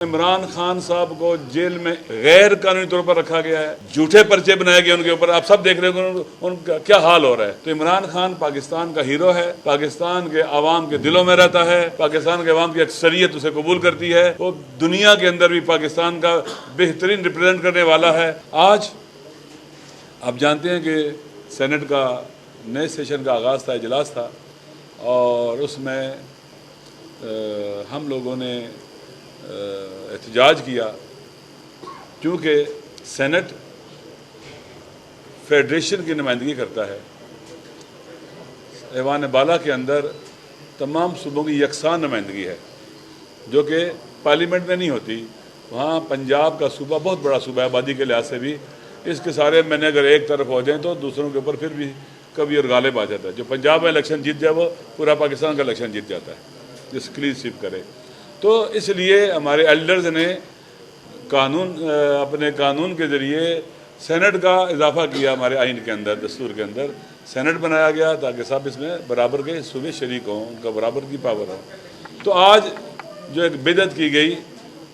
عمران خان صاحب کو جیل میں غیر قانونی طور پر رکھا گیا ہے، جھوٹے پرچے بنائے گئے ان کے اوپر، آپ سب دیکھ رہے ہیں ان کا کیا حال ہو رہا ہے۔ تو عمران خان پاکستان کا ہیرو ہے، پاکستان کے عوام کے دلوں میں رہتا ہے، پاکستان کے عوام کی اکثریت اسے قبول کرتی ہے، وہ دنیا کے اندر بھی پاکستان کا بہترین ریپرزینٹ کرنے والا ہے۔ آج آپ جانتے ہیں کہ سینٹ کا نئے سیشن کا آغاز تھا، اجلاس تھا، اور اس میں ہم لوگوں نے احتجاج کیا، کیونکہ سینٹ فیڈریشن کی نمائندگی کرتا ہے۔ ایوان بالا کے اندر تمام صوبوں کی یکساں نمائندگی ہے، جو کہ پارلیمنٹ میں نہیں ہوتی۔ وہاں پنجاب کا صوبہ بہت بڑا صوبہ ہے آبادی کے لحاظ سے بھی، اس کے سارے میں نے اگر ایک طرف ہو جائیں تو دوسروں کے اوپر پھر بھی کبھی اور غالب آ جاتا ہے۔ جو پنجاب میں الیکشن جیت جائے وہ پورا پاکستان کا الیکشن جیت جاتا ہے، جس کلین سویپ کرے۔ تو اس لیے ہمارے ایلڈرز نے اپنے قانون کے ذریعے سینٹ کا اضافہ کیا ہمارے آئین کے اندر، دستور کے اندر سینٹ بنایا گیا تاکہ سب اس میں برابر کے صوبے شریک ہوں، ان کا برابر کی پاور ہو۔ تو آج جو ایک بدعت کی گئی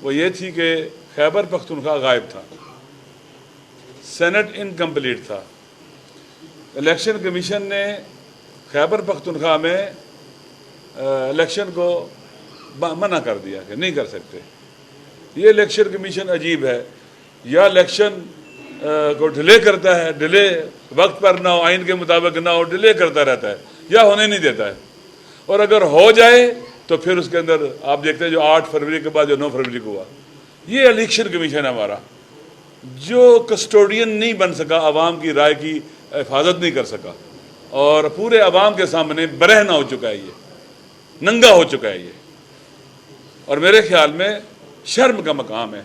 وہ یہ تھی کہ خیبر پختونخوا غائب تھا، سینٹ انکمپلیٹ تھا۔ الیکشن کمیشن نے خیبر پختونخوا میں الیکشن کو منع کر دیا کہ نہیں کر سکتے۔ یہ الیکشن کمیشن عجیب ہے، یا الیکشن کو ڈیلے کرتا ہے، ڈیلے وقت پر نہ ہو، آئین کے مطابق نہ ہو، ڈیلے کرتا رہتا ہے، یا ہونے نہیں دیتا ہے، اور اگر ہو جائے تو پھر اس کے اندر آپ دیکھتے ہیں جو 8 فروری کے بعد جو 9 فروری کو ہوا۔ یہ الیکشن کمیشن ہے ہمارا، جو کسٹوڈین نہیں بن سکا، عوام کی رائے کی حفاظت نہیں کر سکا، اور پورے عوام کے سامنے برہنہ ہو چکا ہے، یہ ننگا ہو چکا ہے یہ۔ اور میرے خیال میں شرم کا مقام ہے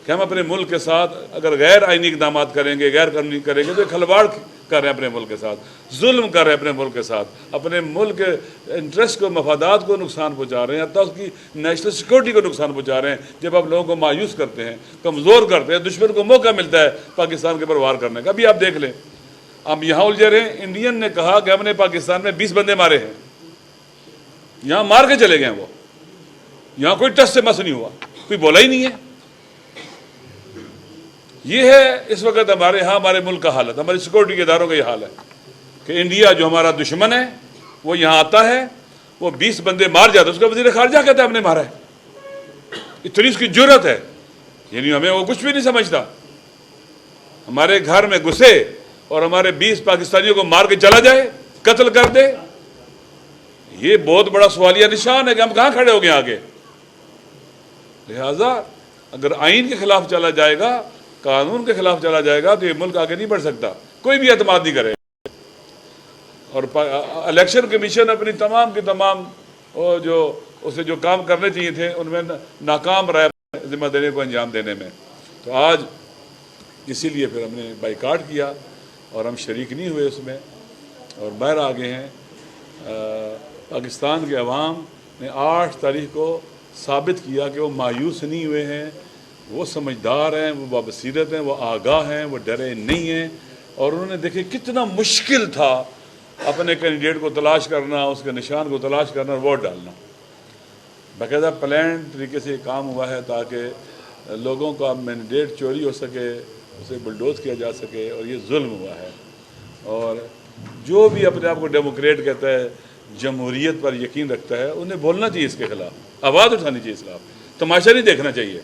کہ ہم اپنے ملک کے ساتھ اگر غیر آئینی اقدامات کریں گے، غیر قانونی کریں گے، تو کھلواڑ کر رہے ہیں اپنے ملک کے ساتھ، ظلم کر رہے ہیں اپنے ملک کے ساتھ، اپنے ملک کے انٹرسٹ کو، مفادات کو نقصان پہنچا رہے ہیں، حتیٰ اس کی نیشنل سیکورٹی کو نقصان پہنچا رہے ہیں۔ جب آپ لوگوں کو مایوس کرتے ہیں، کمزور کرتے ہیں، دشمن کو موقع ملتا ہے پاکستان کے اوپر وار کرنے کا۔ ابھی آپ دیکھ لیں، ہم یہاں الجھے رہے ہیں، انڈین نے کہا کہ ہم نے پاکستان میں 20 بندے مارے ہیں، یہاں مار کے چلے گئے ہیں وہ، یہاں کوئی ٹس سے مس نہیں ہوا، کوئی بولا ہی نہیں ہے۔ یہ ہے اس وقت ہمارے ملک کا حالت، ہماری سیکورٹی کے اداروں کا یہ حال ہے کہ انڈیا جو ہمارا دشمن ہے وہ یہاں آتا ہے، وہ 20 بندے مار جاتا ہے، اس کا وزیر خارجہ کہتا ہے ہم نے مارا ہے۔ اتنی اس کی جرت ہے، یعنی ہمیں وہ کچھ بھی نہیں سمجھتا، ہمارے گھر میں گھسے اور ہمارے 20 پاکستانیوں کو مار کے چلا جائے، قتل کر دے۔ یہ بہت بڑا سوالیہ نشان ہے کہ ہم کہاں کھڑے ہو گئے آگے۔ لہذا اگر آئین کے خلاف چلا جائے گا، قانون کے خلاف چلا جائے گا، تو یہ ملک آگے نہیں بڑھ سکتا، کوئی بھی اعتماد نہیں کرے۔ اور الیکشن کمیشن اپنی تمام کی تمام اسے جو کام کرنے چاہیے تھے ان میں ناکام رہا ذمہ داری کو انجام دینے میں۔ تو آج اسی لیے پھر ہم نے بائیکاٹ کیا اور ہم شریک نہیں ہوئے اس میں، اور باہر آ گئے ہیں۔ پاکستان کے عوام نے 8 تاریخ کو ثابت کیا کہ وہ مایوس نہیں ہوئے ہیں، وہ سمجھدار ہیں، وہ بابصیرت ہیں، وہ آگاہ ہیں، وہ ڈرے نہیں ہیں، اور انہوں نے دیکھے کتنا مشکل تھا اپنے کینڈیڈیٹ کو تلاش کرنا، اس کے نشان کو تلاش کرنا اور ووٹ ڈالنا۔ باقاعدہ پلان طریقے سے یہ کام ہوا ہے تاکہ لوگوں کا مینڈیٹ چوری ہو سکے، اسے بلڈوز کیا جا سکے، اور یہ ظلم ہوا ہے۔ اور جو بھی اپنے آپ کو ڈیموکریٹ کہتا ہے، جمہوریت پر یقین رکھتا ہے، انہیں بولنا چاہیے اس کے خلاف، آواز اٹھانی چاہیے اس خلاف، تماشا نہیں دیکھنا چاہیے۔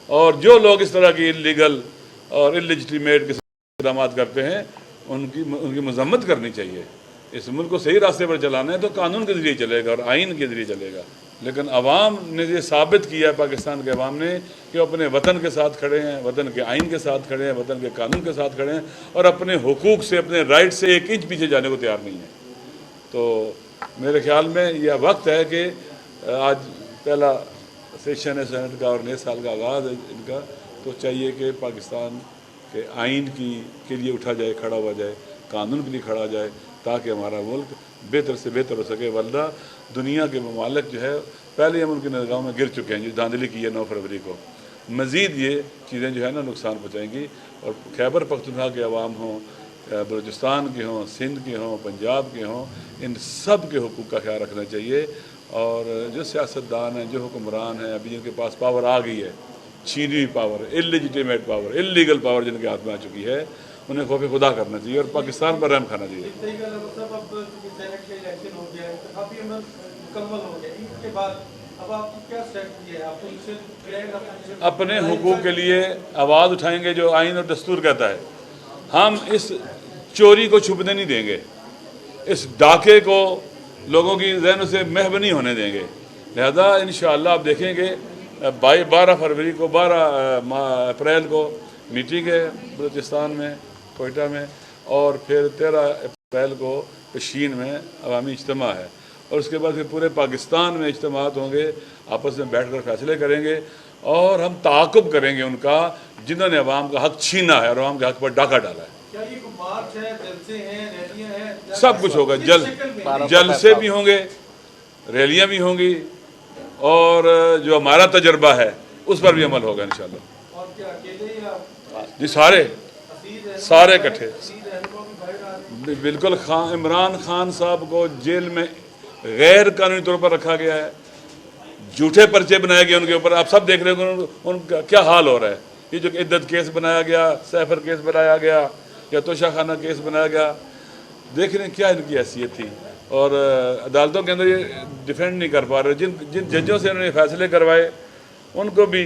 اور جو لوگ اس طرح کی انلیگل اور انلیجیٹیمیٹ اقدامات کرتے ہیں ان کی مذمت کرنی چاہیے۔ اس ملک کو صحیح راستے پر چلانا ہے تو قانون کے ذریعے چلے گا اور آئین کے ذریعے چلے گا۔ لیکن عوام نے یہ ثابت کیا ہے، پاکستان کے عوام نے، کہ وہ اپنے وطن کے ساتھ کھڑے ہیں، وطن کے آئین کے ساتھ کھڑے ہیں، وطن کے قانون کے ساتھ کھڑے ہیں، اور اپنے حقوق سے، اپنے رائٹ سے 1 انچ پیچھے جانے کو تیار نہیں ہیں۔ تو میرے خیال میں یہ وقت ہے کہ آج پہلا سیشن ہے سینٹ کا اور نئے سال کا آغاز ہے ان کا، تو چاہیے کہ پاکستان کے آئین کے لیے اٹھا جائے، کھڑا ہوا جائے، قانون کے لیے کھڑا جائے، تاکہ ہمارا ملک بہتر سے بہتر ہو سکے۔ ورنہ دنیا کے ممالک جو ہے پہلے ہم ان کی نظروں میں گر چکے ہیں، جو دھاندلی کی ہے 9 فروری کو، مزید یہ چیزیں جو ہے نا نقصان پہنچائیں گی۔ اور خیبر پختونخوا کے عوام ہوں، بلوچستان کے ہوں، سندھ کے ہوں، پنجاب کے ہوں، ان سب کے حقوق کا خیال رکھنا چاہیے، اور جو سیاستدان ہیں، جو حکمران ہیں، ابھی جن کے پاس پاور آ گئی ہے، چھینی ہوئی پاور، اللیجیٹیمیٹ پاور، اللیگل پاور جن کے ہاتھ میں آ چکی ہے، انہیں خوف خدا کرنا چاہیے اور پاکستان پر رحم کھانا چاہیے۔ اپنے حقوق کے لیے آواز اٹھائیں گے جو آئین اور دستور کہتا ہے۔ ہم اس چوری کو چھپنے نہیں دیں گے، اس ڈاکے کو لوگوں کی ذہنوں سے محو نہیں ہونے دیں گے۔ لہذا انشاءاللہ آپ دیکھیں گے 12 فروری کو، 12 اپریل کو میٹنگ ہے بلوچستان میں، کوئٹہ میں، اور پھر 13 اپریل کو پشین میں عوامی اجتماع ہے، اور اس کے بعد پھر پورے پاکستان میں اجتماعات ہوں گے، آپس میں بیٹھ کر فیصلے کریں گے، اور ہم تعاقب کریں گے ان کا جنہوں نے عوام کا حق چھینا ہے اور عوام کے حق پر ڈاکہ ڈالا ہے۔ سب کچھ ہوگا، جلسے بھی ہوں گے، ریلیاں بھی ہوں گی، اور جو ہمارا تجربہ ہے اس پر بھی عمل ہوگا انشاءاللہ۔ جی سارے اکٹھے، بالکل۔ عمران خان صاحب کو جیل میں غیر قانونی طور پر رکھا گیا ہے، جھوٹے پرچے بنائے گئے ان کے اوپر، آپ سب دیکھ رہے ہیں ان کا کیا حال ہو رہا ہے۔ یہ جو عدت کیس بنایا گیا، سیفر کیس بنایا گیا، یا توشہ خانہ کیس بنایا گیا، دیکھ رہے ہیں کیا ان کی حیثیت تھی، اور عدالتوں کے اندر یہ ڈیفینڈ نہیں کر پا رہے۔ جن ججوں سے انہوں نے فیصلے کروائے ان کو بھی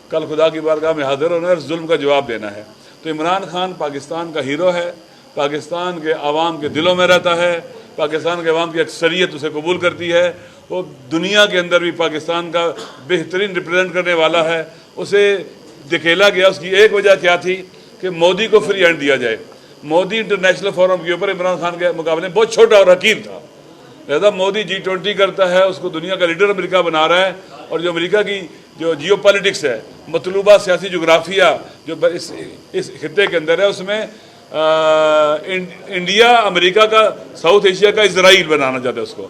کل خدا کی بارگاہ میں حاضر ہونا ہے اور ظلم کا جواب دینا ہے۔ تو عمران خان پاکستان کا ہیرو ہے، پاکستان کے عوام کے دلوں میں رہتا ہے، پاکستان کے عوام کی اکثریت اسے قبول کرتی ہے، وہ دنیا کے اندر بھی پاکستان کا بہترین ریپرزینٹ کرنے والا ہے۔ اسے دھکیلا گیا، اس کی ایک وجہ کیا تھی کہ مودی کو فری ہینڈ دیا جائے۔ مودی انٹرنیشنل فورم کے اوپر عمران خان کے مقابلے میں بہت چھوٹا اور حقیر تھا، لہذا مودی G20 کرتا ہے، اس کو دنیا کا لیڈر امریکہ بنا رہا ہے، اور جو امریکہ کی جو جیو پالیٹکس ہے، مطلوبہ سیاسی جغرافیہ جو اس خطے کے اندر ہے، اس میں انڈیا امریکہ کا، ساؤتھ ایشیا کا اسرائیل بنانا چاہتا ہے، اس کو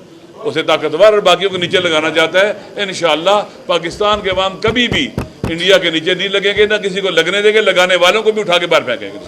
اسے طاقتور اور باقیوں کو نیچے لگانا چاہتا ہے۔ انشاءاللہ پاکستان کے عوام کبھی بھی انڈیا کے نیچے نہیں لگیں گے، نہ کسی کو لگنے دیں گے، لگانے والوں کو بھی اٹھا کے باہر پھینکیں گے۔